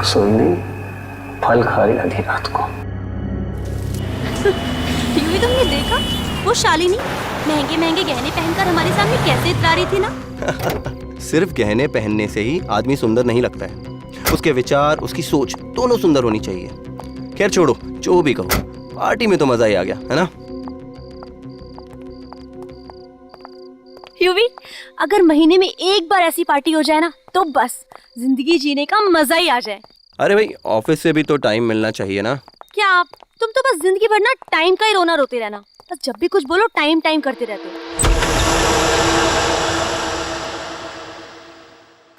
नाक सुननी फल खा रही आधी रात को। यूवी तुमने देखा वो शालिनी महंगे महंगे गहने पहनकर हमारे सामने कैसे इतरा रही थी ना। सिर्फ गहने पहनने से ही आदमी सुंदर नहीं लगता है, उसके विचार, उसकी सोच दोनों सुंदर होनी चाहिए। खैर छोड़ो, जो भी कहो, पार्टी में तो मजा ही आ गया, है ना? यूवी, अगर महीने में एक बार ऐसी पार्टी हो जाए ना तो बस जिंदगी जीने का मजा ही आ जाए। अरे भाई, ऑफिस से भी तो टाइम मिलना चाहिए ना। क्या आप तुम तो बस जिंदगी भर ना टाइम का ही रोना रोते रहना, बस जब भी कुछ बोलो टाइम टाइम करते रहते हो।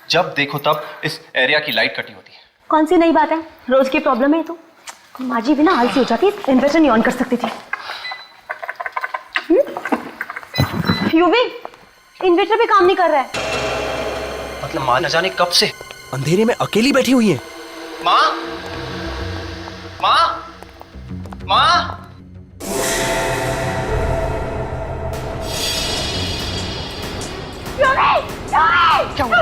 जब देखो तब इस एरिया की लाइट कटी होती है। कौन सी नई बात है, रोज की प्रॉब्लम है। तो माँ जी भी ना आलसी हो जाती, इन्वर्टर नहीं ऑन कर सकती थी। यूवी, इन्वर्टर भी काम नहीं कर रहा है। मतलब माँ न जाने कब से अंधेरे में अकेली बैठी हुई है। माँ, माँ, माँ। क्या हुआ?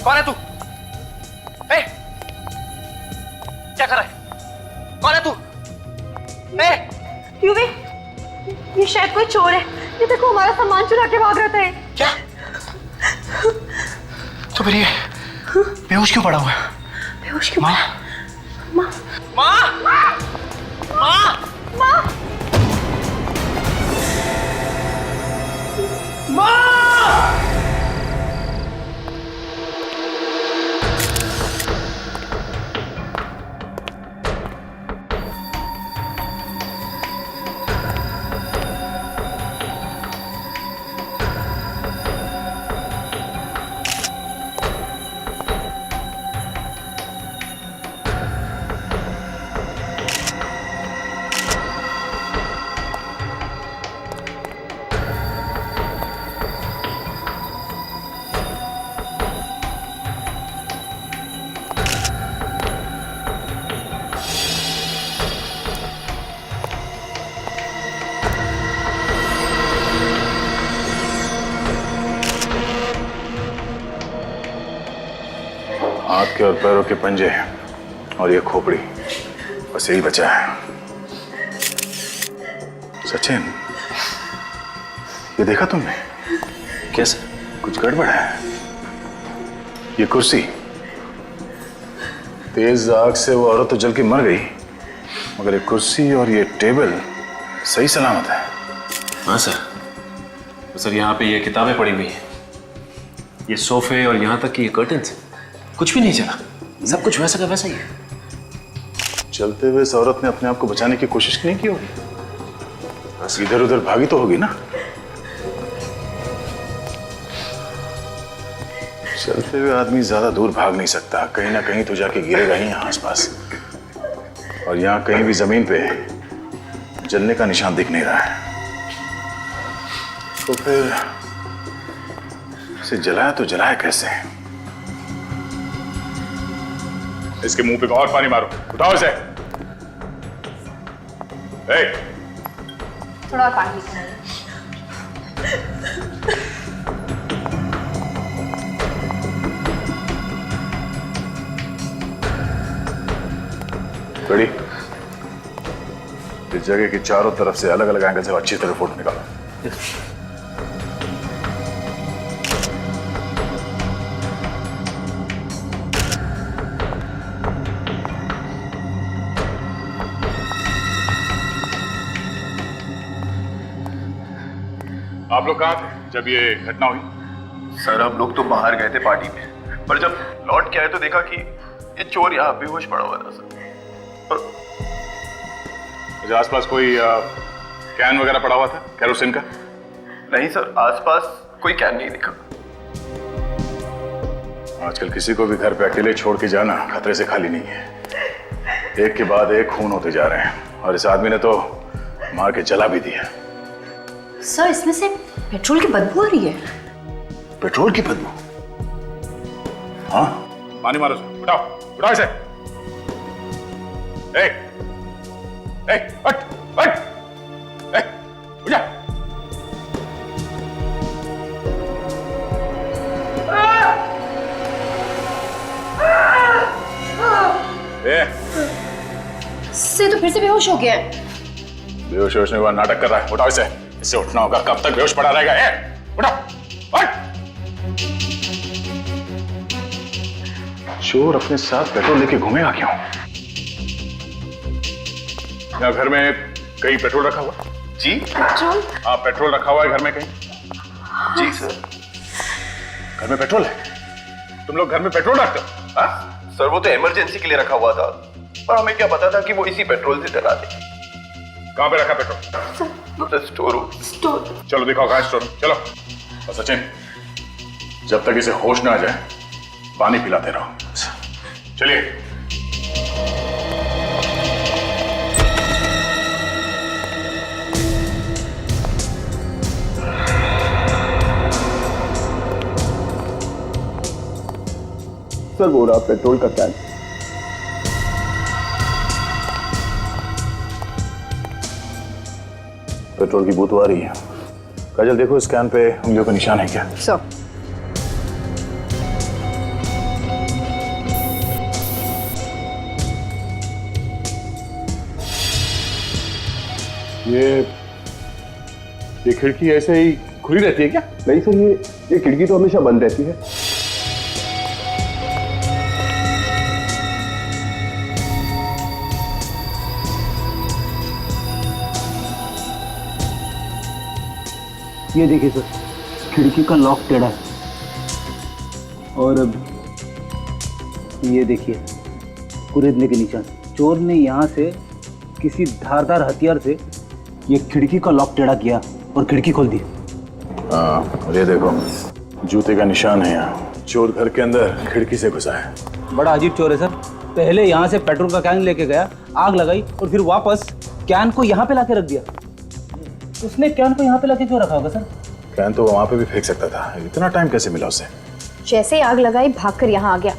कौन है तू? क्या कर रहा है? कौन है तू? यूवी, ये शायद कोई चोर है। ये देखो हमारा सामान चुरा के भाग रहा था। क्या? तो फिर ये बेहोश क्यों पड़ा हुआ है? बेहोश क्यों? माँ, माँ, माँ, माँ, माँ, माँ, माँ। हाथ के और पैरों के पंजे और ये खोपड़ी, बस यही बचा है। सचिन, ये देखा तुमने? कैसे? कुछ गड़बड़ है। ये कुर्सी, तेज आग से वो औरत तो जल के मर गई, मगर ये कुर्सी और ये टेबल सही सलामत है। हाँ सर। तो सर यहाँ पे ये किताबें पड़ी हुई हैं, ये सोफे और यहाँ तक कि ये कर्टन्स, कुछ भी नहीं चला, सब कुछ वैसा का वैसा ही है। चलते हुए इस औरत ने अपने आप को बचाने की कोशिश नहीं की होगी? इधर उधर भागी तो होगी ना? चलते हुए आदमी ज्यादा दूर भाग नहीं सकता, कहीं ना कहीं तो जाके गिरेगा ही यहाँ आसपास। और यहाँ कहीं भी जमीन पे जलने का निशान दिख नहीं रहा है, तो फिर इसे जलाया तो जलाया कैसे? इसके मुंह पे और पानी मारो, उठाओ इसे। थोड़ा और पानी निकालो। बड़ी, इस जगह की चारों तरफ से अलग अलग एंगल से अच्छी तरह फोटो निकालो। आप लोग कहाँ थे जब ये घटना हुई? सर, हम लोग तो बाहर गए थे पार्टी में, पर जब लौट के आए तो देखा कि ये चोर यहाँ बेहोश पड़ा हुआ था सर। और आसपास कोई कैन वगैरह पड़ा हुआ था केरोसिन का? नहीं सर, आसपास कोई कैन नहीं दिखा। आजकल किसी को भी घर पे अकेले छोड़ के जाना खतरे से खाली नहीं है। एक के बाद एक खून होते जा रहे हैं और इस आदमी ने तो मार के जला भी दिया। सर, इसमें से पेट्रोल की बदबू आ रही है। पेट्रोल की बदबू? हाँ, पानी मारो, उठाओ उठाओ इसे। हट हट, फिर से बेहोश हो गया है। बेहोश होने के बाद नाटक कर रहा है। उठाओ इसे, इससे उठना होगा। कब तक बेहोश पड़ा रहेगा? उठाओ, उठ। चोर अपने साथ पेट्रोल लेके घूमेगा क्यों? यहाँ घर में कहीं पेट्रोल रखा हुआ? जी पेट्रोल? हाँ, पेट्रोल रखा हुआ है घर में कहीं? जी सर। घर में पेट्रोल है? तुम लोग घर में पेट्रोल रखते हो? हाँ? सर वो तो इमरजेंसी के लिए रखा हुआ था, पर हमें क्या पता था कि वो इसी पेट्रोल से जला दे। कहाँ पे रखा पेट्रोल? Sir store room. चलो दिखाओ कहाँ स्टोर रूम। चलो। और सचिन, जब तक इसे होश ना आ जाए पानी पिलाते रहो। चलिए। सर वो रहा पेट्रोल का कैन। पेट्रोल की बू तो आ रही है। काजल देखो इस कैन पे उंगलियों का निशान है क्या? सर ये खिड़की ऐसे ही खुली रहती है क्या? नहीं सर, ये खिड़की तो हमेशा बंद रहती है। ये देखिए सर, खिड़की का लॉक टेढ़ा है। और अब ये देखिए कुरेदने के निशान। चोर ने यहाँ से किसी धारदार हथियार से ये खिड़की का लॉक टेढ़ा किया और खिड़की खोल दी। हाँ, और ये देखो जूते का निशान है यहाँ। चोर घर के अंदर खिड़की से घुसा है। बड़ा अजीब चोर है सर। पहले यहाँ से पेट्रोल का कैन लेके गया, आग लगाई और फिर वापस कैन को यहाँ पे लाके रख दिया। उसने कैन को यहाँ पे लाके क्यों रखा होगा सर? कैन तो वहां पे भी फेंक सकता था। इतना टाइम कैसे मिला उसे? जैसे ही आग लगाई भागकर यहाँ आ गया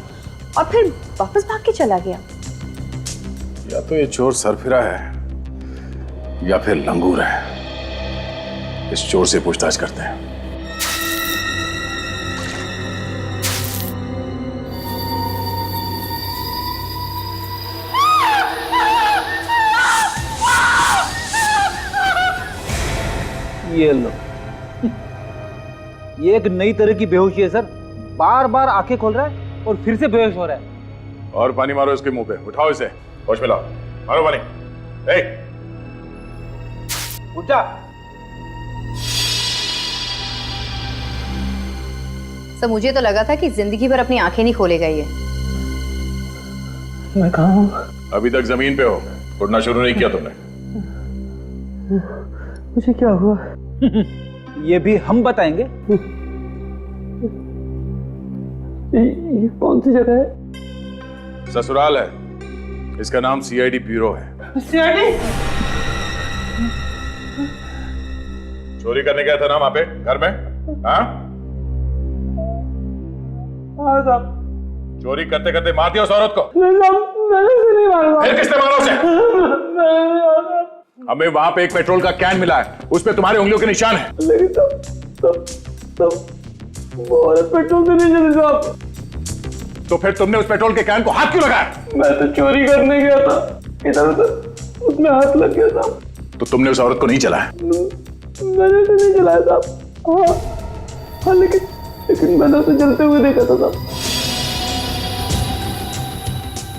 और फिर वापस भाग के चला गया। या तो ये चोर सरफिरा है या फिर लंगूर है। इस चोर से पूछताछ करते हैं। ये लो, ये एक नई तरह की बेहोशी है सर। बार बार आंखें खोल रहा है और फिर से बेहोश हो रहा है। और पानी मारो इसके मुंह पे। उठाओ इसे, होश में लाओ। मारो पानी। उठ जा। सर मुझे तो लगा था कि जिंदगी भर अपनी आंखें नहीं खोलेगा ये। मैं कहाँ हूँ? अभी तक जमीन पे हो, उठना शुरू नहीं किया तुमने। मुझे क्या हुआ? ये भी हम बताएंगे। ये कौन सी जगह है? ससुराल है। इसका नाम सीआईडी ब्यूरो है। सीआईडी? चोरी करने गया था ना वहां पे घर में? हाँ साहब। चोरी करते करते मार दिया उस औरत को? नहीं साहब, मैंने नहीं मारा। फिर किसने मारा उसे? हमें वहां पे एक पेट्रोल का कैन मिला है, उस पे तुम्हारे उंगलियों के निशान है। लेकिन तब वो औरत पेट्रोल से नहीं चली साहब। तो फिर तुमने उस पेट्रोल के कैन को हाथ क्यों लगाया? मैं तो चोरी करने गया था, इधर उधर उसमें हाथ लग गया साहब। तो तुमने उस औरत को नहीं चलाया? मैंने तो नहीं चलाया साहब। हाँ लेकिन मैंने उसे जलते हुए देखा था साहब।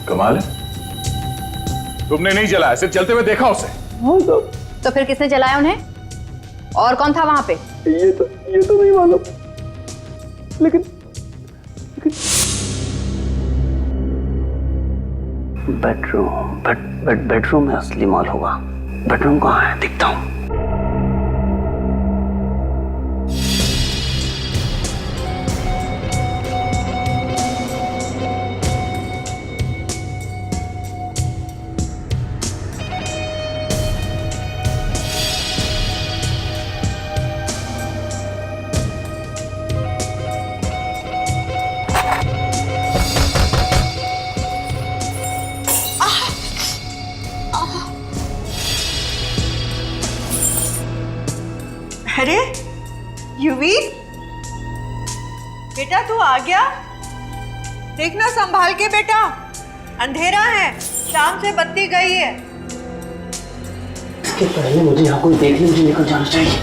कमाल है, तुमने नहीं चलाया, सिर्फ चलते हुए देखा उसे। हाँ साहब। तो फिर किसने जलाया उन्हें? और कौन था वहां पे? ये तो नहीं मालूम, लेकिन बेडरूम में असली माल होगा। बेडरूम कहाँ है? दिखता हूँ। अरे युवी, बेटा तू आ गया? देखना संभाल के बेटा, अंधेरा है, शाम से बत्ती गई है। इसके पहले मुझे यहाँ कोई देखने मुझे निकल जाना चाहिए।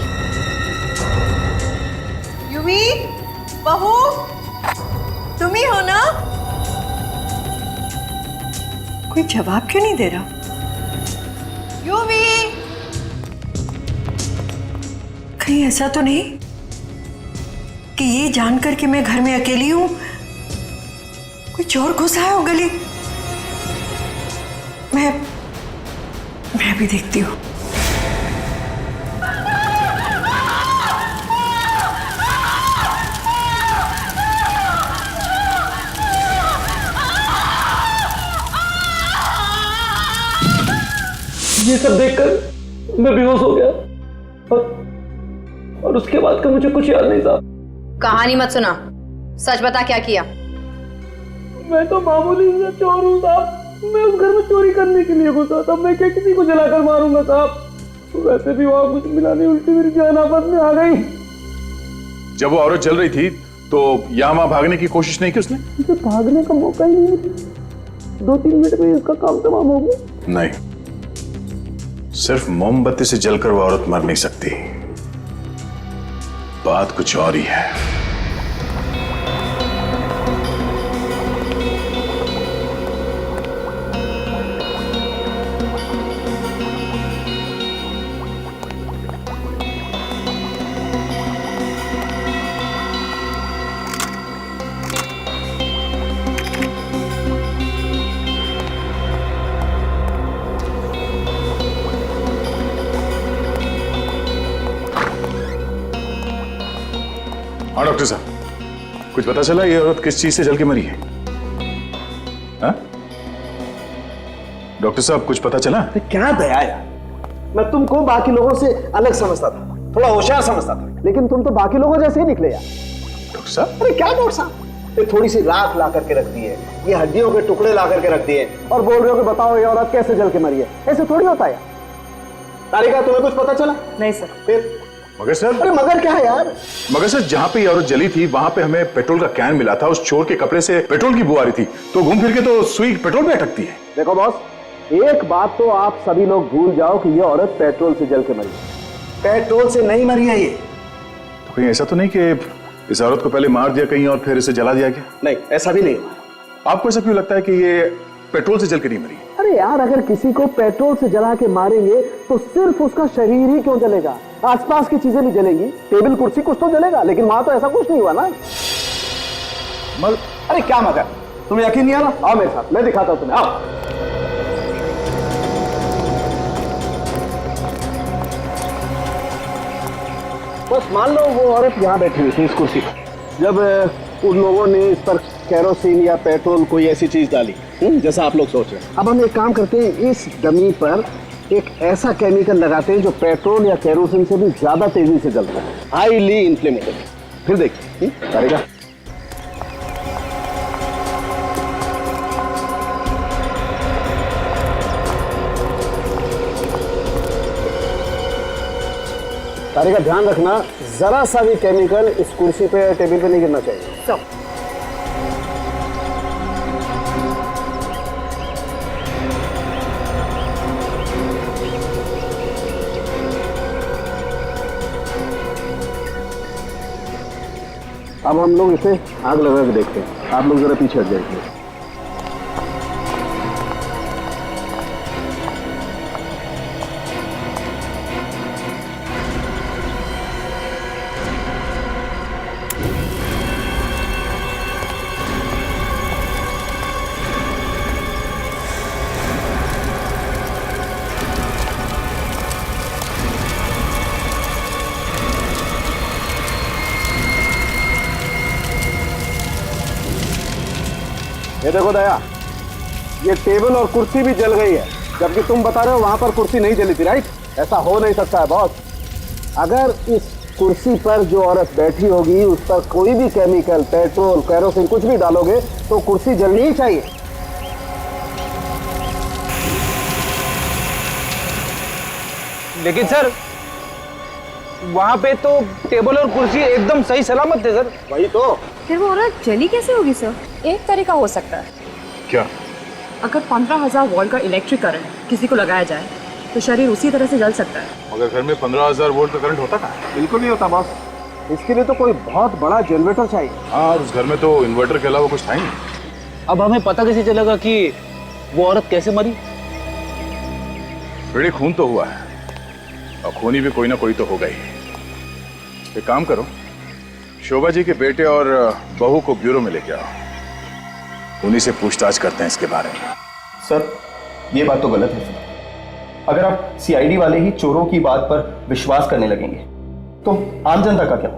यूवी, बहू, तुम ही हो ना? कोई जवाब क्यों नहीं दे रहा? यूवी, कहीं ऐसा तो नहीं कि ये जानकर कि मैं घर में अकेली हूं कोई चोर घुस आया हो गली? मैं भी देखती हूँ। ये सब देखकर मैं बेहोश हो गया और उसके बाद का मुझे कुछ याद नहीं साहब। कहानी मत सुना, सच बता क्या किया। मैं तो मामूली सा चोर हूँ साहब। मैं उस घर में चोरी करने के लिए घुसा था। मैं क्या किसी को जलाकर मारूंगा साहब। वैसे भी वहां कुछ मिला नहीं, उल्टी मेरी जान आफत में आ गई। जब वो औरत जल रही थी तो यहाँ वहां भागने की कोशिश नहीं की उसने? मुझे भागने का मौका ही नहीं मिला। 2-3 मिनट में इसका काम तमाम हो गया। नहीं, सिर्फ मोमबत्ती से जलकर वो औरत मर नहीं सकती। बात कुछ और ही है। हाँ डॉक्टर साहब, कुछ पता चला ये औरत किस चीज से जल के मरी है? हाँ? डॉक्टर साहब कुछ पता चला? क्या दया यार, मैं तुमको बाकी लोगों से अलग समझता था, थोड़ा होशियार समझता था, लेकिन तुम तो बाकी लोगों जैसे ही निकले यार। डॉक्टर साहब? अरे क्या डॉक्टर साहब, ये थोड़ी सी राख ला करके रख दी है, ये हड्डियों के टुकड़े ला करके रख दिए और बोल रहे हो कि बताओ ये औरत कैसे जल के मरी है। ऐसे थोड़ी होता है। तारिका, तुम्हें कुछ पता चला? नहीं सर। फिर मगर सर? अरे मगर क्या है यार? मगर सर, जहां पे ये औरत जली थी वहां पे हमें पेट्रोल का कैन मिला था। उस चोर के कपड़े से पेट्रोल की बू आ रही थी, तो घूम फिर के तो सुई पेट्रोल पे अटकती है। देखो बॉस, एक बात तो आप सभी लोग भूल जाओ कि ये औरत पेट्रोल से जल के मरी है। पेट्रोल से नहीं मरी है ये। तो कहीं ऐसा तो नहीं कि इस औरत को पहले मार दिया कहीं और फिर इसे जला दिया गया? नहीं, ऐसा भी नहीं। आपको ऐसा क्यों लगता है कि ये पेट्रोल से जल के नहीं मरी? अरे यार, अगर किसी को पेट्रोल से जला के मारेंगे तो सिर्फ उसका शरीर ही क्यों जलेगा, आसपास की चीजें भी जलेंगी, टेबल कुर्सी कुछ तो जलेगा, लेकिन वहां तो ऐसा कुछ नहीं हुआ ना। अरे क्या मगर, तुम्हें यकीन नहीं आ रहा? आओ मेरे साथ, मैं दिखाता हूं तुम्हें, आओ। बस मान लो वो औरत यहाँ बैठी हुई थी इस कुर्सी पर, जब उन लोगों ने इस पर केरोसिन या पेट्रोल कोई ऐसी चीज डाली जैसा आप लोग सोच रहे हैं। अब हम एक काम करते हैं, इस डमी पर एक ऐसा केमिकल लगाते हैं जो पेट्रोल या केरोसिन से भी ज्यादा तेजी से जलता है, हाईली इन्फ्लेमेबल। फिर देखिए करेगा। तारिका, ध्यान रखना, जरा सा भी केमिकल इस कुर्सी पे टेबल पे नहीं गिरना चाहिए। अब हम लोग इसे आग लगा के देखते हैं। आप लोग जरा पीछे हट जाइए। ये देखो दया, ये टेबल और कुर्सी भी जल गई है, जबकि तुम बता रहे हो वहां पर कुर्सी नहीं जली थी, राइट? ऐसा हो नहीं सकता है बॉस। अगर इस कुर्सी पर जो औरत बैठी होगी उस पर कोई भी केमिकल, पेट्रोल, केरोसिन कुछ भी डालोगे तो कुर्सी जलनी ही चाहिए। लेकिन सर, वहां पे तो टेबल और कुर्सी एकदम सही सलामत थे सर। वही तो। फिर वो औरत जली कैसे होगी सर? एक तरीका हो सकता है। क्या? अगर 15,000 वोल्ट का इलेक्ट्रिक करंट किसी को लगाया जाए तो शरीर उसी तरह से जल सकता है। मगर घर में 15,000 वोल्ट का करंट होता था। बिल्कुल नहीं होता बॉस। इसके लिए तो कोई बहुत बड़ा जनरेटर चाहिए। हाँ, और उस घर में तो इन्वर्टर के अलावा कुछ था ही नहीं। अब हमें पता कैसे चलेगा कि वो औरत कैसे मरी? बेड़ी खून तो हुआ है और खूनी भी कोई ना कोई तो होगा ही। एक काम करो, शोभा जी के बेटे और बहू को ब्यूरो में लेके आओ, उन्हीं से पूछताछ करते हैं इसके बारे में। सर ये बात तो गलत है सर। अगर आप सीआईडी वाले ही चोरों की बात पर विश्वास करने लगेंगे तो आम जनता का क्या?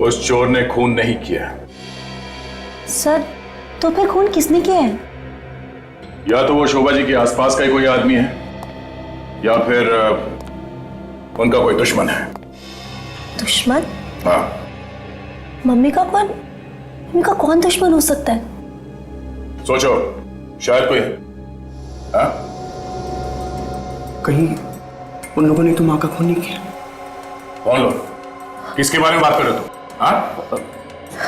उस चोर ने खून नहीं किया। सर तो फिर खून किसने किया है? या तो वो शोभा जी के आसपास का ही कोई आदमी है या फिर उनका कोई दुश्मन है। दुश्मन? हाँ। मम्मी का कौन दुश्मन हो सकता है? सोचो, शायद कोई। हाँ? कहीं उन लोगों ने तो माँ का खून नहीं किया। कौन लोग? किसके बारे में बात कर रहे हो तुम? हाँ?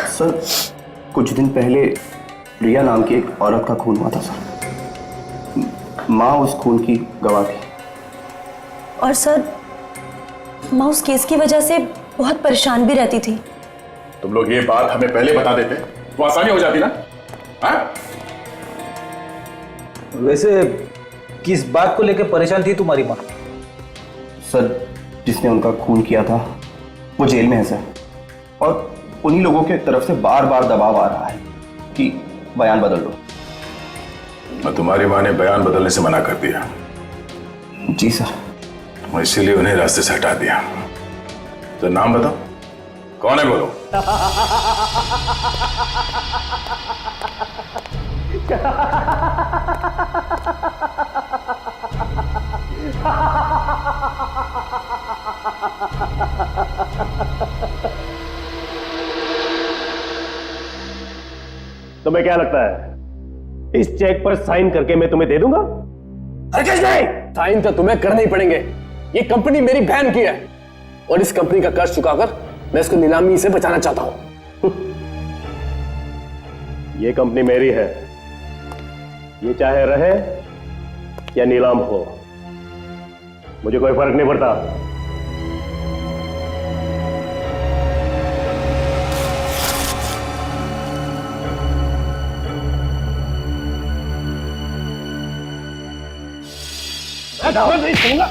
सर कुछ दिन पहले रिया नाम की एक औरत का खून हुआ था सर। माँ उस खून की गवाह थी। और सर माँ उस केस की वजह से बहुत परेशान भी रहती थी। तुम लोग ये बात हमें पहले बता देते तो आसानी हो जाती ना। हाँ? वैसे किस बात को लेकर परेशान थी तुम्हारी माँ? सर जिसने उनका खून किया था वो जेल में है सर, और उन्हीं लोगों के तरफ से बार बार दबाव आ रहा है कि बयान बदल लो। मैं तुम्हारी माँ ने बयान बदलने से मना कर दिया। जी सर। और इसीलिए उन्हें रास्ते से हटा दिया। तो नाम बताओ, कौन है बोलो। तुम्हें क्या लगता है इस चेक पर साइन करके मैं तुम्हें दे दूंगा? हरगिज़ नहीं। साइन तो तुम्हें करने ही पड़ेंगे। ये कंपनी मेरी बहन की है और इस कंपनी का कर्ज चुकाकर मैं इसको नीलामी से बचाना चाहता हूं। ये कंपनी मेरी है, ये चाहे रहे या नीलाम हो, मुझे कोई फर्क नहीं पड़ता। नहीं सुनूंगा।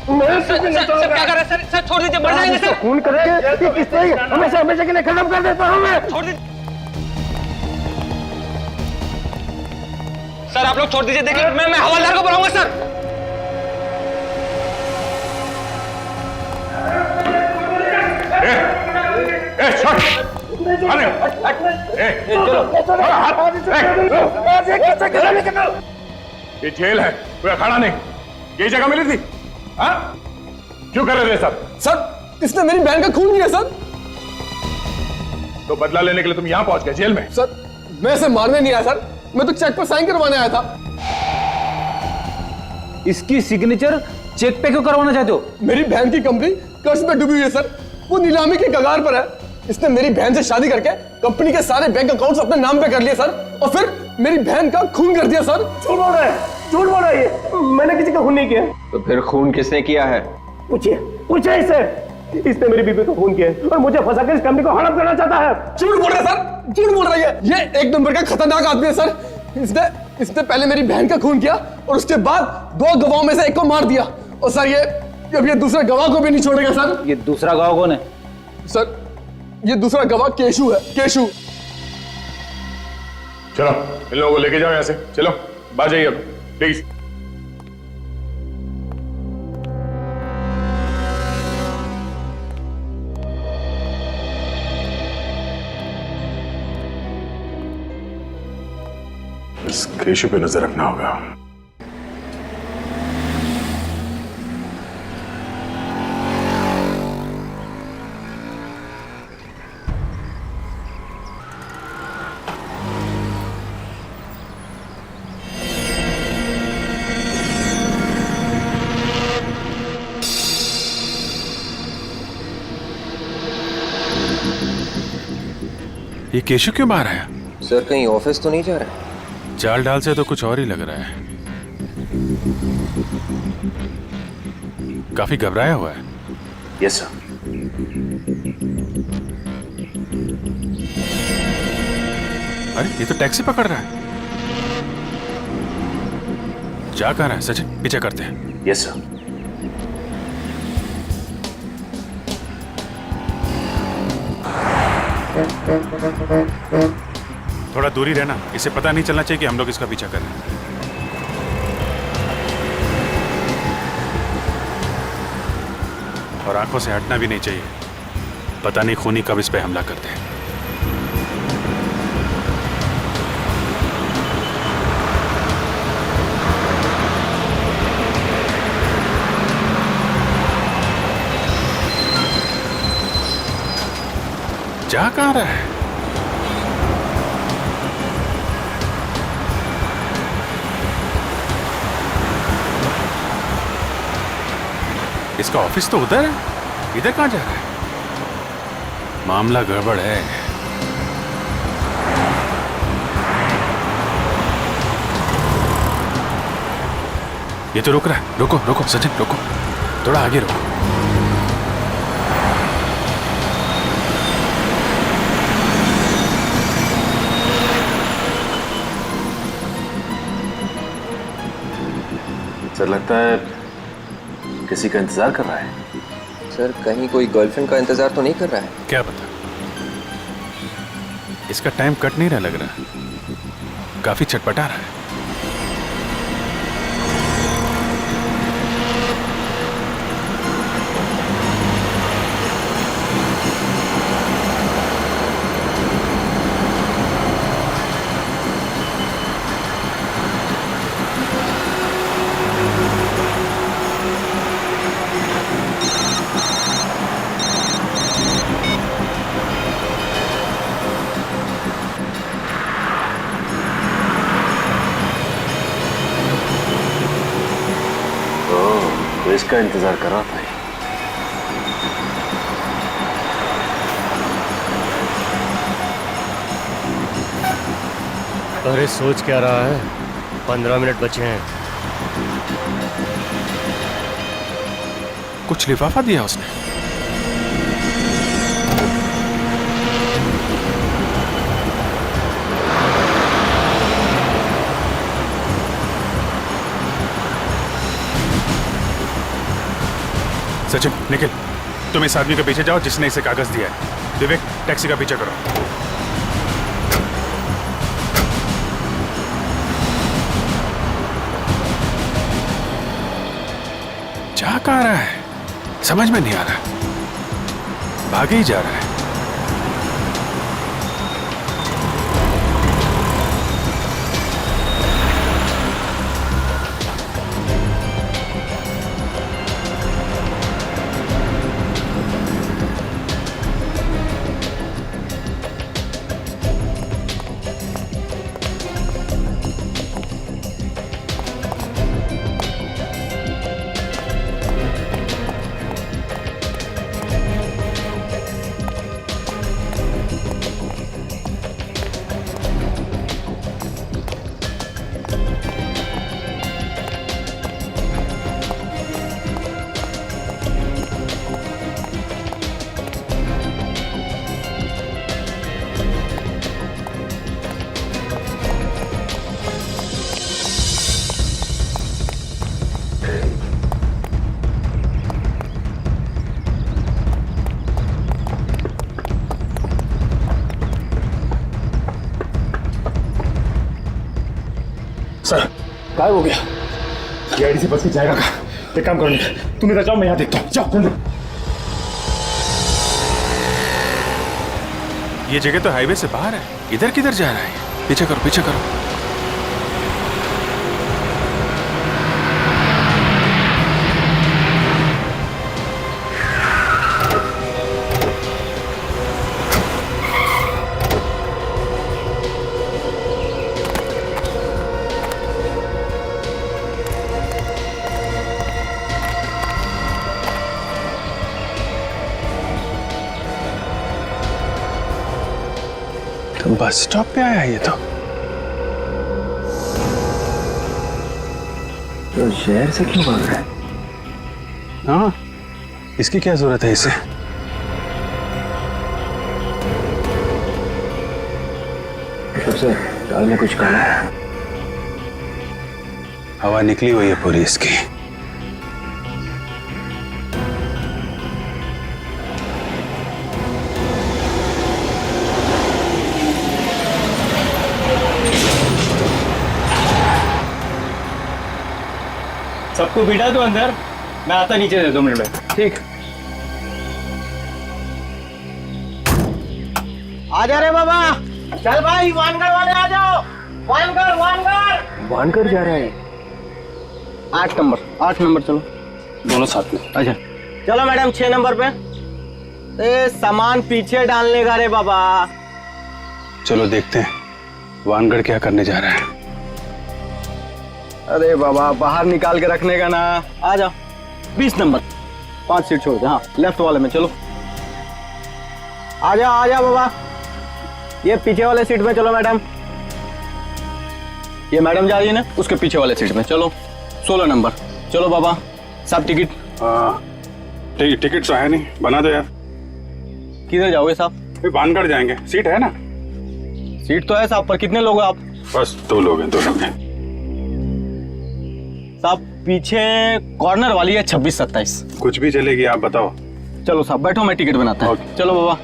सर क्या कर रहे हैं? सर छोड़ दीजिए, मर जाएंगे सर। खून करेंगे किस तरह हमेशा हमेशा के लिए खत्म कर देता हूं मैं। छोड़ दीजिए सर, आप लोग छोड़ दीजिए। देखिए मैं हवलदार को बुलाऊंगा सर। ये जेल है, कोई अखाड़ा नहीं। ये जगह मिली थी? हाँ? क्यों कर रहे थे सब? सर इसने मेरी बहन का खून किया सर। तो बदला लेने के लिए तुम यहाँ पहुंच गए जेल में? सर मैं इसे मारने नहीं आया सर, मैं तो चेक पर साइन करवाने आया था। इसकी सिग्नेचर चेक पे क्यों करवाना चाहते हो? मेरी बहन की कंपनी कर्ज में डूबी हुई है सर, वो नीलामी की कगार पर है। इसने मेरी बहन से शादी करके कंपनी के सारे बैंक अकाउंट्स अपने नाम पे कर लिए सर, और फिर मेरी बहन का खून कर दिया सर। झूठ बोल रहा है, झूठ बोल रहा है ये। मैंने किसी का खून नहीं किया। तो फिर खून किसने किया है? पूछिए पूछिए इससे। इसने मेरी बीबी को खून किया है और मुझे फंसाकर इस कंपनी को हड़प करना चाहता है। झूठ बोल रहा है सर, झूठ बोल रहा है ये एक नंबर का खतरनाक आदमी है सर। इसने पहले मेरी बहन का खून किया और उसके बाद 2 गवाहों में से एक को मार दिया। और सर ये अब ये दूसरे गवाह को भी नहीं छोड़ेगा सर। ये दूसरा गवाह कौन है? सर ये दूसरा गवाह केशु है, केशु। चलो इन लोगों को लेके जाओ यहाँ से, चलो बाहर जाइए अब प्लीज। इस केशु पे नजर रखना होगा। ये केशु क्यों बाहर आया? सर कहीं ऑफिस तो नहीं जा रहा है? चाल डाल से तो कुछ और ही लग रहा है। काफी घबराया हुआ है। Yes sir. अरे ये तो टैक्सी पकड़ रहा है। जा कहाँ रहा है सचिन? पीछे करते हैं। Yes sir. थोड़ा दूरी रहना, इसे पता नहीं चलना चाहिए कि हम लोग इसका पीछा कर रहे हैं। और आंखों से हटना भी नहीं चाहिए, पता नहीं खूनी कब इस पे हमला करते हैं। जा कहाँ रहा है? इसका ऑफिस तो उधर है, इधर कहाँ जा रहा है? मामला गड़बड़ है। ये तो रुक रहा है। रुको रुको सचिन, रुको, थोड़ा आगे रुको। सर लगता है किसी का इंतजार कर रहा है। सर कहीं कोई गर्लफ्रेंड का इंतजार तो नहीं कर रहा है? क्या पता, इसका टाइम कट नहीं रहा लग रहा, काफी छटपटा रहा है। इसका इंतजार कर रहा था। अरे सोच क्या रहा है, 15 मिनट बचे हैं। कुछ लिफाफा दिया उसने। सचिन निखिल, तुम इस आदमी के पीछे जाओ जिसने इसे कागज दिया है। विवेक, टैक्सी का पीछा करो। जा कहाँ रहा है समझ में नहीं आ रहा, भागे ही जा रहा है। सर गायब हो गया। गाड़ी से बच के जाएगा कहाँ? एक काम करो, तुम इधर जाओ, मैं यहाँ देखता हूँ। जाओ जल्दी। ये जगह तो हाईवे से बाहर है, इधर किधर जा रहा है? पीछे करो पीछे करो। तो बस स्टॉप पे आया ये तो। तो शहर से क्यों भाग रहा है? हाँ, इसकी क्या जरूरत है इसे? सबसे दाल में कुछ काला है। हवा निकली हुई है पूरी इसकी। सबको बिठा दो अंदर, मैं आता नीचे से 2 मिनट में। ठीक। आ जा रे बाबा, चल भाई वानगढ़ वाले आ जाओ। वानगढ़ वानगढ़ वानगढ़ जा रहा है। 8 नंबर चलो दोनों साथ में। अच्छा चलो मैडम 6 नंबर पे। ए सामान पीछे डालने का रे बाबा। चलो देखते हैं वानगढ़ क्या करने जा रहा है। अरे बाबा बाहर निकाल के रखने का ना। आ जाओ 20 नंबर, 5 सीट छोड़ दे। हाँ लेफ्ट वाले में चलो। आ जाओ बाबा, ये पीछे वाले सीट में चलो मैडम। ये मैडम जा रही है ना, उसके पीछे वाले सीट में चलो। 16 नंबर चलो बाबा। सब टिकट? टिकट तो है नहीं, बना दो यार। किधर जाओगे साहब? वानगढ़ जाएंगे, सीट है ना? सीट तो है साहब, पर कितने लोग हो आप? बस 2 लोग हैं। साहब पीछे कॉर्नर वाली है 26-27। कुछ भी चलेगी, आप बताओ। चलो साहब बैठो, मैं टिकट बनाता हूँ। चलो बाबा।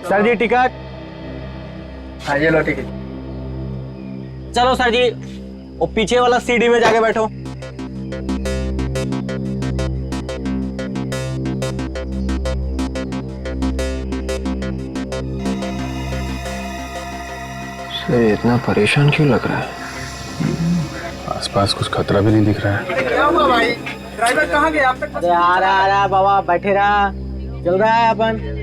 सर जी टिकट। हाँ ये लो टिकट। चलो सर जी, वो पीछे वाला सीढ़ी में जाके बैठो। से इतना परेशान क्यों लग रहा है? आसपास कुछ खतरा भी नहीं दिख रहा है। क्या हुआ भाई, ड्राइवर कहाँ गया? अरे आ रहा बाबा, बैठे रहा, चल रहा है अपन।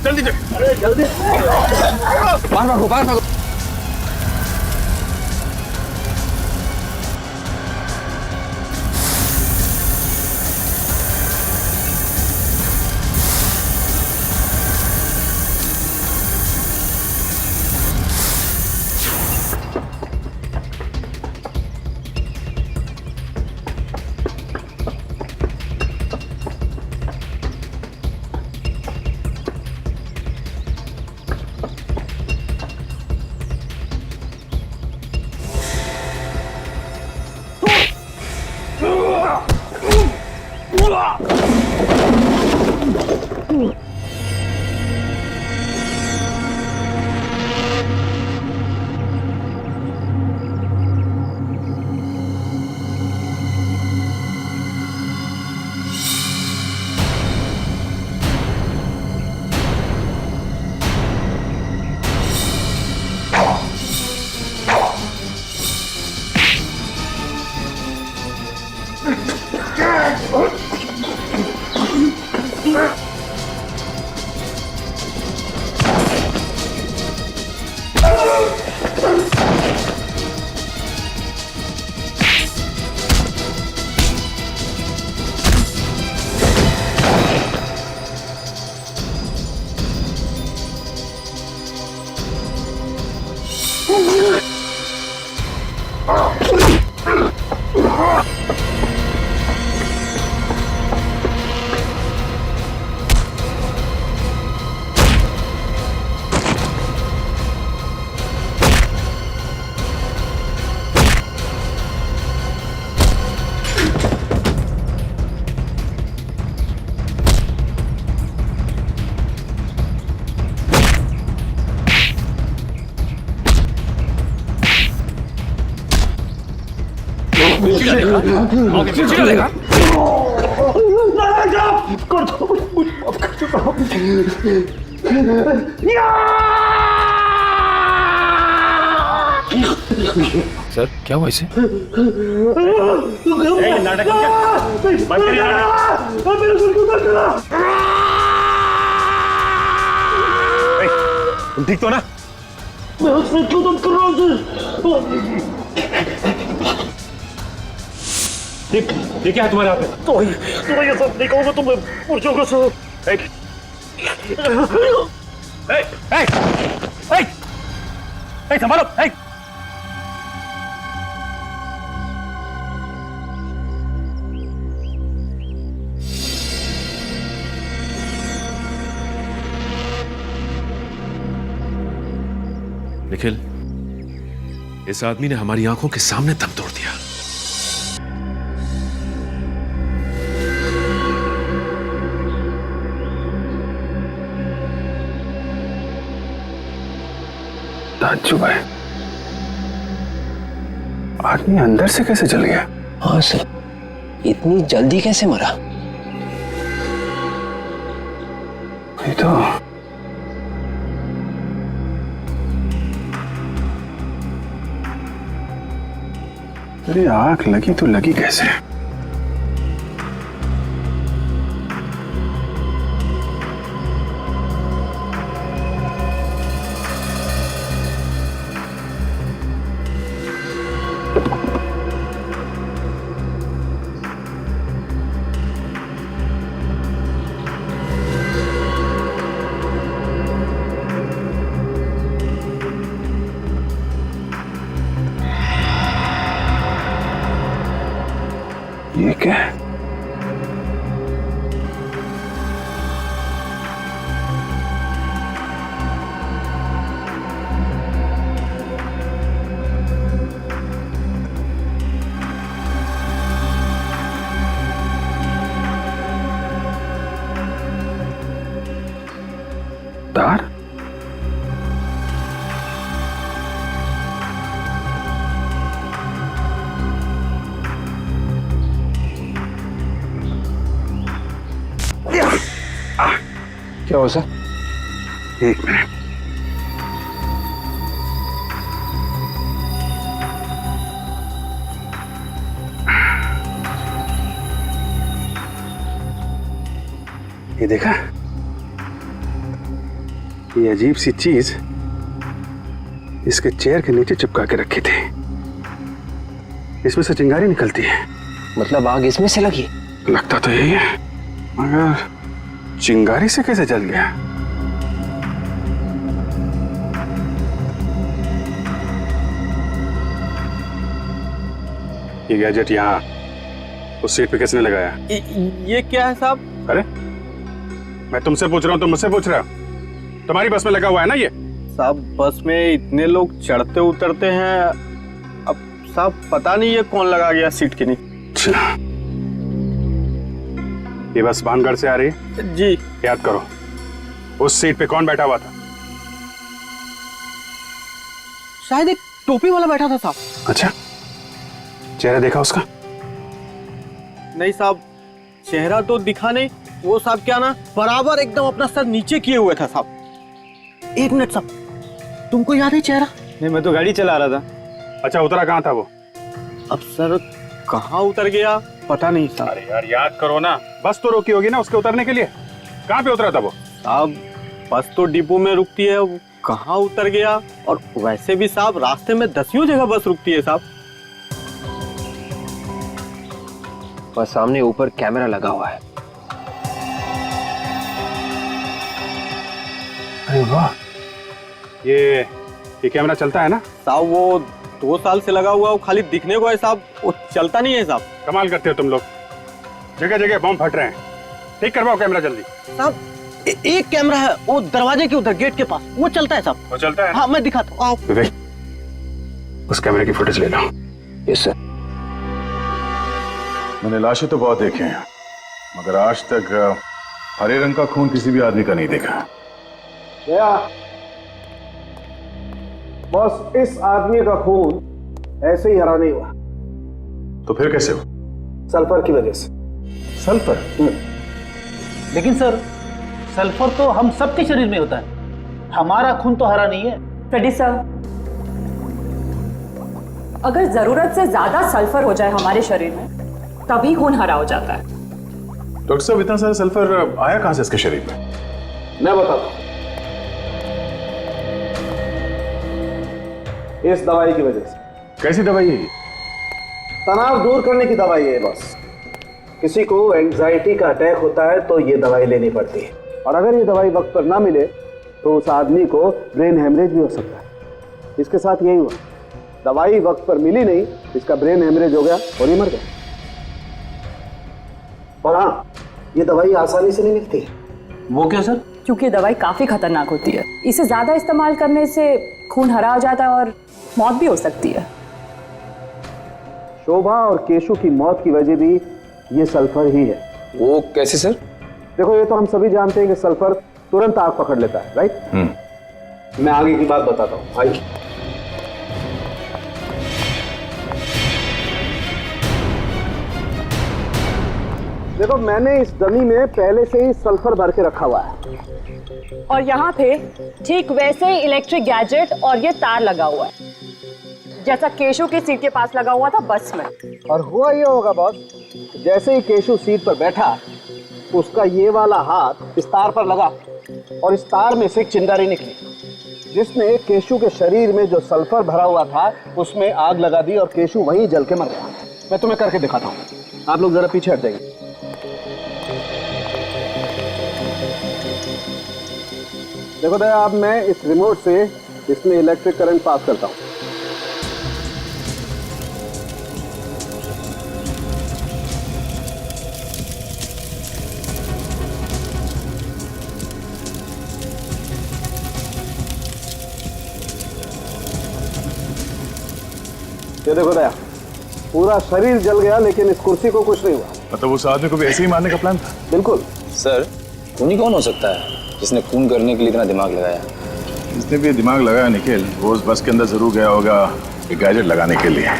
जल्दी बाहर भागो। सर क्या हुआ इसे? तुम ठीक तो ना? मैं उसमें तो कर रहा हूँ ये क्या है तुम्हारे हाथ में? तो ये सब देखोगे तुम पुरुषों को सो संभालो। निखिल, इस आदमी ने हमारी आंखों के सामने दम तोड़ दिया। ताज्जुब है, आदमी अंदर से कैसे जल गया? हाँ सर, इतनी जल्दी कैसे मरा? ये तो अरे आग लगी तो लगी कैसे? ये क्या है? तार? क्या हो सर? एक मिनट। ये देखा? ये अजीब सी चीज इसके चेयर के नीचे चिपका के रखी थी। इसमें से चिंगारी निकलती है। मतलब आग इसमें से लगी? लगता तो यही है, मगर चिंगारी से कैसे जल गया? ये गैजेट यहाँ उस सीट पे किसने लगाया? ये क्या है साहब? अरे मैं तुमसे पूछ रहा हूँ, तुम मुझसे पूछ रहे हो? तुम्हारी बस में लगा हुआ है ना ये? साहब बस में इतने लोग चढ़ते उतरते हैं, अब साहब पता नहीं ये कौन लगा गया सीट के नीचे। ये बस भानगढ़ से आ रही है? जी। याद करो उस सीट पे कौन बैठा हुआ था? शायद एक टोपी वाला बैठा था साहब। अच्छा, चेहरा देखा उसका? नहीं साहब, चेहरा तो दिखा नहीं। वो साहब क्या ना बराबर एकदम अपना सर नीचे किए हुए था साहब। एक मिनट साहब, तुमको याद है चेहरा? नहीं, मैं तो गाड़ी चला रहा था। अच्छा, उतरा कहाँ था वो? अब सर कहाँ उतर गया पता नहीं साहब। अरे यार याद करो ना, बस तो रोकी होगी ना उसके उतरने के लिए। कहाँ पे उतरा था वो? साहब बस तो डिपो में रुकती है, वो कहाँ उतर गया? और वैसे भी साहब रास्ते में 10 जगह बस रुकती है साहब। और सामने ऊपर कैमरा लगा हुआ है। अरे वाह, ये कैमरा चलता है ना? साहब वो 2 साल से लगा हुआ, वो खाली दिखने को है साहब, वो चलता नहीं है साहब। कमाल करते हो तुम लोग, जगह जगह बम फट रहे हैं। ठीक करवाओ कैमरा जल्दी। साहब एक कैमरा है वो दरवाजे के उधर गेट के पास, वो चलता है साहब। वो चलता है? हाँ मैं दिखाता हूँ, आओ। विवेक, उस कैमरे की फुटेज ले लो। Yes sir. मैंने लाशें तो बहुत देखे हैं, मगर आज तक हरे रंग का खून किसी भी आदमी का नहीं देखा। बॉस, इस आदमी का खून ऐसे ही हरा नहीं हुआ। तो फिर कैसे हो? सल्फर की वजह से। सल्फर? लेकिन सर, सल्फर तो हम सबके शरीर में होता है, हमारा खून तो हरा नहीं है। फ्रेडी सर, अगर जरूरत से ज्यादा सल्फर हो जाए हमारे शरीर में तभी खून हरा हो जाता है। डॉक्टर साहब, इतना सारा सल्फर आया कहां से इसके शरीर में? मैं बताता हूं, इस दवाई की वजह से। कैसी दवाई है ये? तनाव दूर करने की दवाई है बस। किसी को एंजाइटी का अटैक होता है तो ये दवाई लेनी पड़ती है, और अगर ये दवाई वक्त पर ना मिले तो उस आदमी को ब्रेन हेमरेज भी हो सकता है। इसके साथ यही हुआ, दवाई वक्त पर मिली नहीं, इसका ब्रेन हेमरेज हो गया और ये मर गया। और हाँ, ये दवाई आसानी से नहीं मिलती। वो क्यों सर? क्योंकि दवाई काफी खतरनाक होती है, इसे ज्यादा इस्तेमाल करने से खून हरा हो जाता है और मौत भी हो सकती है। शोभा और केशु की मौत की वजह भी ये सल्फर ही है। वो कैसे सर? देखो, ये तो हम सभी जानते हैं कि सल्फर तुरंत आग पकड़ लेता है, राइट? मैं आगे की बात बताता हूं, आइए। देखो, मैंने इस डमी में पहले से ही सल्फर भर के रखा हुआ है, और यहाँ पे ठीक वैसे ही इलेक्ट्रिक गैजेट और ये तार लगा हुआ है जैसा केशु की सीट के पास लगा हुआ था बस में। और हुआ ये होगा बॉस, जैसे ही केशु सीट पर बैठा, उसका ये वाला हाथ इस तार पर लगा और इस तार में से एक चिंगारी निकली, जिसने केशु के शरीर में जो सल्फर भरा हुआ था उसमें आग लगा दी और केशु वहीं जल के मर गया। मैं तुम्हें करके दिखाता हूँ, आप लोग जरा पीछे हट जाइए। देखो दया, अब मैं इस रिमोट से इसमें इलेक्ट्रिक करंट पास करता हूँ। ये देखो दया, पूरा शरीर जल गया लेकिन इस कुर्सी को कुछ नहीं हुआ। मतलब उस आदमी को भी ऐसे ही मारने का प्लान था? बिल्कुल। सर, खूनी कौन हो सकता है जिसने खून करने के लिए इतना दिमाग लगाया? जिसने भी दिमाग लगाया निखिल, वो उस बस के अंदर जरूर गया होगा एक गैजेट लगाने के लिए।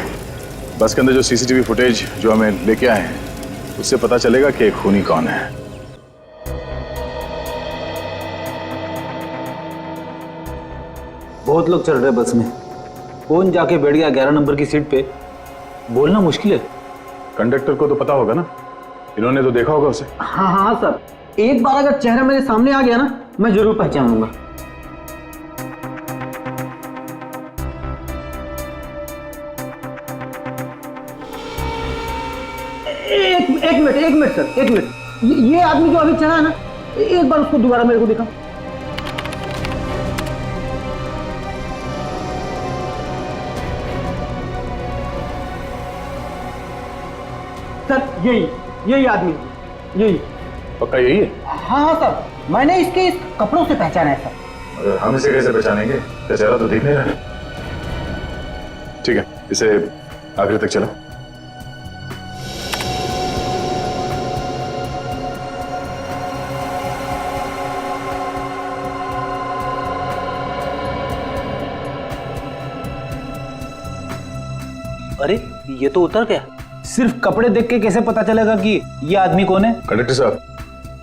बस के अंदर जो सीसीटीवी फुटेज जो हमें लेके आए हैं, उससे पता चलेगा कि खूनी कौन है। बहुत लोग चल रहे बस में, कौन जाके बैठ गया 11 नंबर की सीट पे, बोलना मुश्किल है। कंडक्टर को तो पता होगा ना, इन्होंने तो देखा होगा उसे। हाँ हाँ सर, एक बार अगर चेहरा मेरे सामने आ गया ना, मैं जरूर पहचान लूंगा। एक मिनट सर, एक मिनट। ये आदमी जो अभी चला है ना, एक बार उसको दोबारा मेरे को दिखा। सर, यही आदमी, यही। पक्का यही है? हाँ हाँ सर, मैंने इसके इस कपड़ों से पहचाना है सर। अरे हम इसे कैसे पहचानेंगे? चेहरा तो दिख नहीं रहा। ठीक है, इसे आखिर तक चलो। अरे ये तो उतर गया। सिर्फ कपड़े देख के कैसे पता चलेगा कि ये आदमी कौन है? कंडक्टर साहब,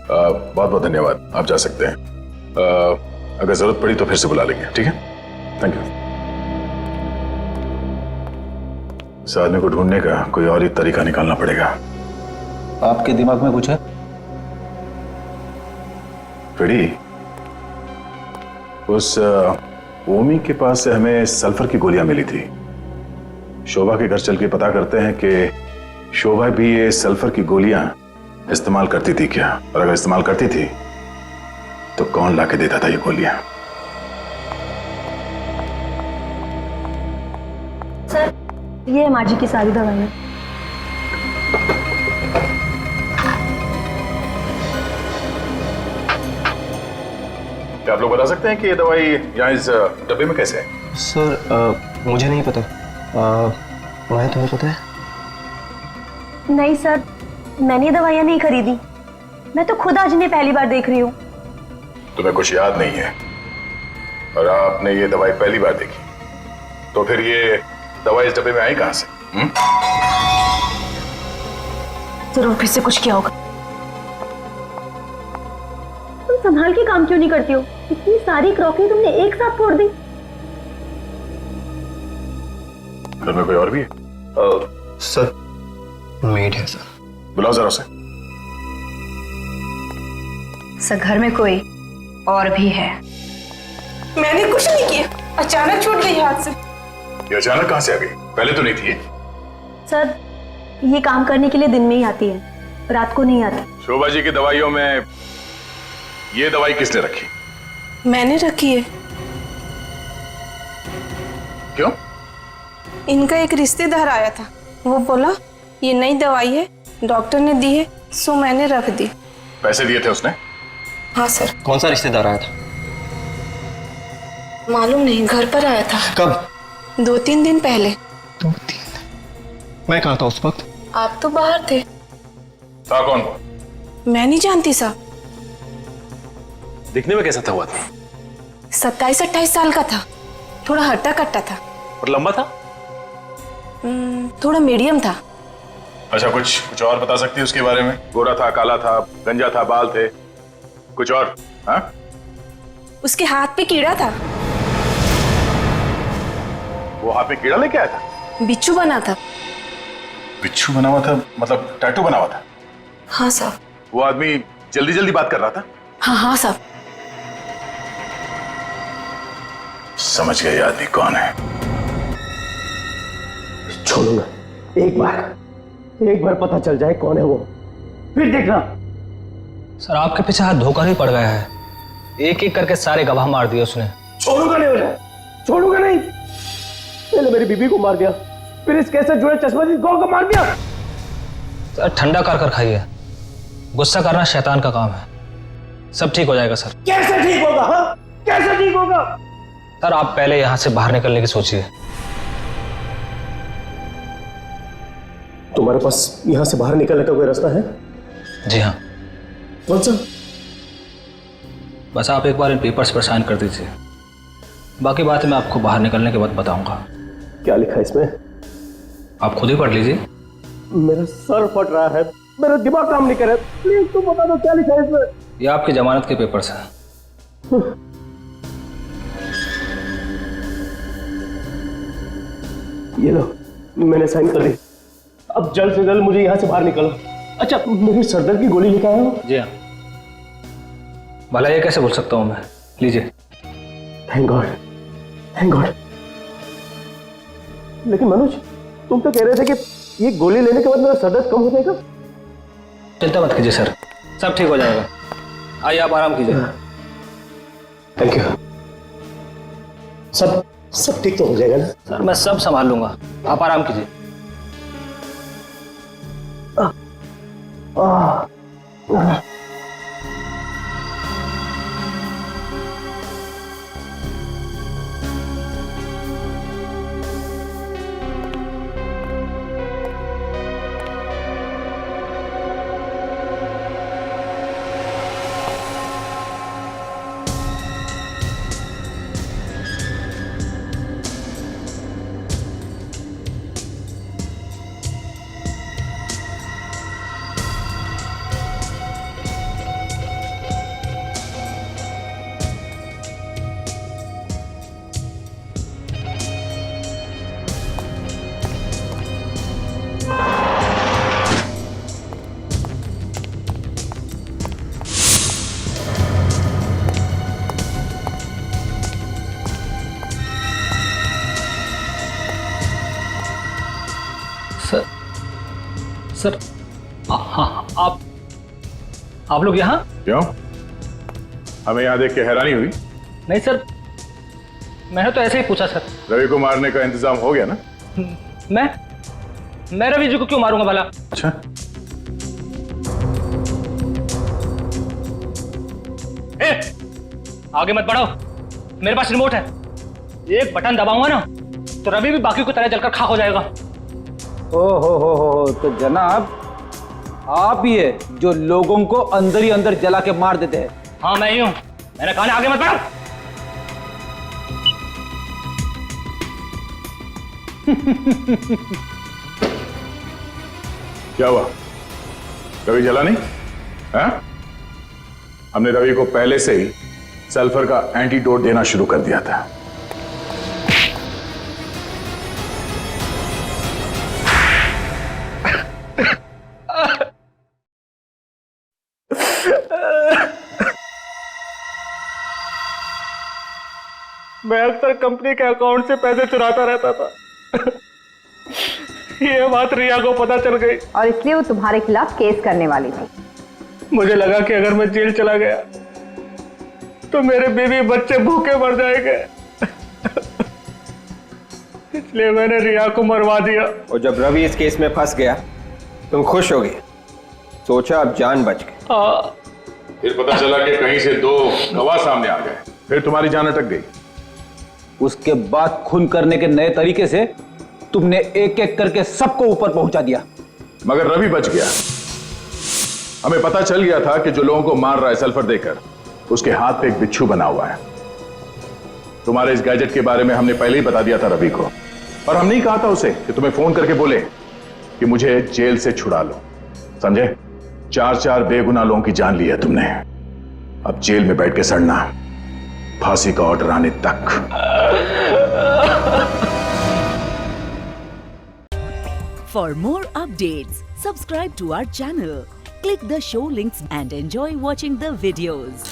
बहुत बहुत धन्यवाद, आप जा सकते हैं। अगर जरूरत पड़ी तो फिर से बुला लेंगे, ठीक है? Thank you. इस आदमी को ढूंढने का कोई और ही तरीका निकालना पड़ेगा। आपके दिमाग में कुछ है? फ्रेडी, उस ओमी के पास से हमें सल्फर की गोलियां मिली थी। शोभा के घर चल के पता करते हैं कि शोभा भी ये सल्फर की गोलियां इस्तेमाल करती थी क्या, और अगर इस्तेमाल करती थी तो कौन लाके देता था ये गोलियां? सर, ये है माँ जी की सारी दवाइयाँ। क्या आप लोग बता सकते हैं कि ये दवाई यहाँ इस डब्बे में कैसे है? सर, मुझे नहीं पता। मैं, तुम्हें पता है? नहीं सर, मैंने ये दवाइयाँ नहीं खरीदी। मैं तो खुद आज इन्हें पहली बार देख रही हूँ। तुम्हें कुछ याद नहीं है और आपने ये दवाई पहली बार देखी, तो फिर ये दवाई इस डब्बे में आई कहां से? जरूर फिर से कुछ किया होगा। तुम संभाल के काम क्यों नहीं करती हो? इतनी सारी क्रॉकरी तुमने एक साथ फोड़ दी। घर में कोई और भी है? सर मेड है सर। बुलाओ जरा उसे। सर घर में कोई और भी है। मैंने कुछ नहीं किया, अचानक छूट गई हाथ से। ये अचानक कहां से आ गई? पहले तो नहीं थी ये। सर ये काम करने के लिए दिन में ही आती है, रात को नहीं आती। शोभा जी की दवाइयों में ये दवाई किसने रखी? मैंने रखी है। क्यों? इनका एक रिश्तेदार आया था, वो बोला ये नई दवाई है, डॉक्टर ने दी है, सो मैंने रख दी। पैसे दिए थे उसने? हाँ सर। कौन सा रिश्तेदार आया था? मालूम नहीं, घर पर आया था। कब? 2-3 दिन पहले। 2-3 दिन? मैं कहाँ था उस वक्त? आप तो बाहर थे। था कौन वो? मैं नहीं जानती साहब। दिखने में कैसा था वो आदमी? 27-28 साल का था, थोड़ा हट्टा कट्टा था। और लंबा था? थोड़ा मीडियम था। अच्छा, कुछ और बता सकती है उसके बारे में? गोरा था, काला था, गंजा था, बाल थे, कुछ और? हाँ? उसके हाथ पे कीड़ा था। वो हाथ में कीड़ा लेके आया था? बिच्छू बना था। बिच्छू बना हुआ था मतलब टैटू बना हुआ था? हाँ साहब। वो आदमी जल्दी जल्दी बात कर रहा था? हाँ साहब। समझ गए आदमी कौन है। छोड़ूंगा, एक बार पता चल जाए कौन है वो, फिर देखना। सर आपके पीछे हाथ धोकर ही पड़ गया है, एक एक करके सारे गवाह मार दिए उसने। छोड़ूंगा नहीं उन्हें, छोड़ूंगा नहीं। पहले मेरी बीबी को मार दिया, फिर इस केस से जुड़े चश्मदीद गौर को मार दिया। सर ठंडा कर खाइए, गुस्सा करना शैतान का काम है। सब ठीक हो जाएगा सर। कैसे ठीक होगा? हाँ, कैसे ठीक होगा? सर आप पहले यहां से बाहर निकलने की सोचिए। तुम्हारे पास यहां से बाहर निकलने का कोई रास्ता है? जी हाँ। कौन सा? बस आप एक बार इन पेपर्स पर साइन कर दीजिए, बाकी बातें मैं आपको बाहर निकलने के बाद बताऊंगा। क्या लिखा है इसमें? आप खुद ही पढ़ लीजिए। मेरा सर फट रहा है, मेरा दिमाग काम नहीं कर रहा। प्लीज तुम बता दो क्या लिखा है इसमें। ये आपकी जमानत के पेपर्स हैं। ये लो, मैंने साइन कर दी। अब जल्द से जल्द मुझे यहाँ से बाहर निकलो। अच्छा, मेरी सरदर्द की गोली लेकर आए हो? जी हाँ। भला ये कैसे भूल सकता हूँ मैं, लीजिए। Thank God, thank God. लेकिन मनोज, तुम तो कह रहे थे कि ये गोली लेने के बाद मेरा सरदर्द कम हो जाएगा। चिंता मत कीजिए सर, सब ठीक हो जाएगा। आइए आप आराम कीजिए। Thank you. सब ठीक तो हो जाएगा ना? सर मैं सब संभाल लूंगा, आप आराम कीजिए। सर हाँ, आप लोग यहाँ? क्यों? हमें यहाँ देख के हैरानी हुई? नहीं सर, मैंने तो ऐसे ही पूछा सर। रवि को मारने का इंतजाम हो गया ना? मैं रवि जी को क्यों मारूंगा भला? अच्छा, आगे मत बढ़ो, मेरे पास रिमोट है। एक बटन दबाऊंगा ना तो रवि भी बाकी की तरह जलकर खाक हो जाएगा। हो तो जनाब आप ही है जो लोगों को अंदर ही अंदर जला के मार देते हैं। हाँ मैं ही हूं, मैंने कहा ना आगे मत बढ़ो। क्या हुआ? रवि जला नहीं है? हमने रवि को पहले से ही सल्फर का एंटीडोट देना शुरू कर दिया था। मैं अक्सर कंपनी के अकाउंट से पैसे चुराता रहता था। ये बात रिया को पता चल गई और इसलिए वो तुम्हारे खिलाफ केस करने वाली थी। मुझे लगा कि अगर मैं जेल चला गया तो मेरे बीवी बच्चे भूखे मर जाएंगे। इसलिए मैंने रिया को मरवा दिया। और जब रवि इस केस में फंस गया तुम खुश हो गए, सोचा अब जान बच गई। हाँ। फिर पता चला कि कहीं से 2 गवाह सामने आ गए, फिर तुम्हारी जान अटक गई। उसके बाद खून करने के नए तरीके से तुमने एक एक करके सबको ऊपर पहुंचा दिया। मगर रवि बच गया। हमें पता चल गया था कि जो लोगों को मार रहा है सल्फर देकर, उसके हाथ पे एक बिच्छू बना हुआ है। तुम्हारे इस गैजेट के बारे में हमने पहले ही बता दिया था रवि को, और हमने ही कहा था उसे कि तुम्हें फोन करके बोले कि मुझे जेल से छुड़ा लो। समझे? 4 बेगुनाह लोगों की जान ली है तुमने। अब जेल में बैठ के सड़ना, फांसी का ऑर्डर आने तक। For more updates, subscribe to our channel, click the show links and enjoy watching the videos.